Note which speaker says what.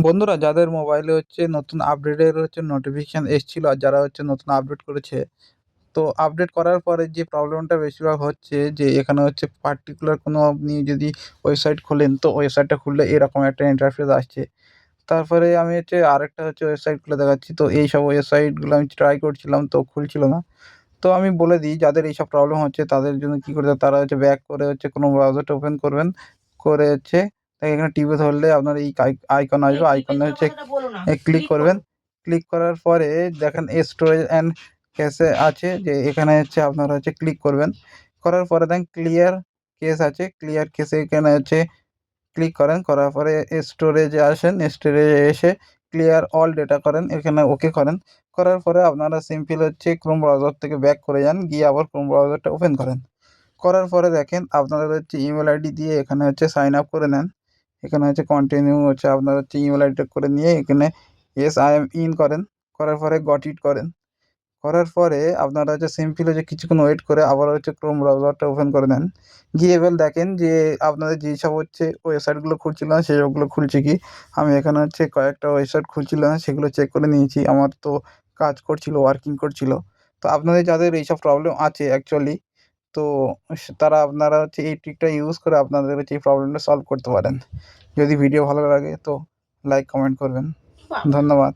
Speaker 1: বন্ধুরা যাদের মোবাইলে নতুন আপডেটের নোটিফিকেশন এসেছিল আর যারা নতুন আপডেট করেছে, তো আপডেট করার পরে যে প্রবলেমটা বেশিরভাগ হচ্ছে যে এখানে পার্টিকুলার কোনো আপনি যদি ওয়েবসাইট খোলেন, তো ওয়েবসাইটটা খুললে এরকম একটা ইন্টারফেস আসছে। তারপরে আমি আরেকটা ওয়েবসাইট খুলে দেখাচ্ছি। তো এইসব ওয়েবসাইটগুলো আমি ট্রাই করছিলাম, তো খুলছিল না। তো আমি বলে দিই যাদের এইসব প্রবলেম হচ্ছে তাদের জন্য কী করতে হবে, তারা ব্যাক করে কোনো ব্রাউজারটা ওপেন করবেন। করে এখানে টিপে ধরলে আপনার এই আইকন আসবে। আইকনে ক্লিক করবেন। ক্লিক করার পরে দেখেন স্টোরেজ অ্যান্ড ক্যাশে আছে, যে এখানে আপনারা ক্লিক করবেন। করার পরে দেখেন ক্লিয়ার কেস আছে। ক্লিয়ার কেসে এখানে ক্লিক করেন। করার পরে স্টোরেজে আসেন। স্টোরেজে এসে ক্লিয়ার অল ডেটা করেন। এখানে ওকে করেন। করার পরে আপনারা সিম্পল ক্রোম ব্রাউজার থেকে ব্যাক করে যান, গিয়ে আবার ক্রোম ব্রাউজারটা ওপেন করেন। করার পরে দেখেন আপনারা ইমেল আইডি দিয়ে এখানে সাইন আপ করে নেন। এখানে কন্টিনিউ আপনার ইমেল আইডিটা করে নিয়ে এখানে ইয়েস আই এম ইন করেন। করার পরে গট ইট করেন। করার পরে আপনারা সিম্পল কিছুক্ষণ ওয়েট করে আবার ক্রোম ব্রাউজারটা ওপেন করে নেন। গিয়ে এবার দেখেন যে আপনাদের যেসব ওয়েবসাইটগুলো খুলছিল না সেসবগুলো খুলছে কি। আমি এখানে কয়েকটা ওয়েবসাইট খুলছিল না, সেগুলো চেক করে নিয়েছি। আমার তো কাজ করছিল, ওয়ার্কিং করছিল। তো আপনাদের যাদের এইসব প্রবলেম আছে অ্যাকচুয়ালি, তো তারা আপনারা এই ট্রিকটা ইউজ করে আপনাদের এই প্রবলেমটা সলভ করতে পারেন। যদি ভিডিও ভালো লাগে তো লাইক কমেন্ট করবেন। ধন্যবাদ।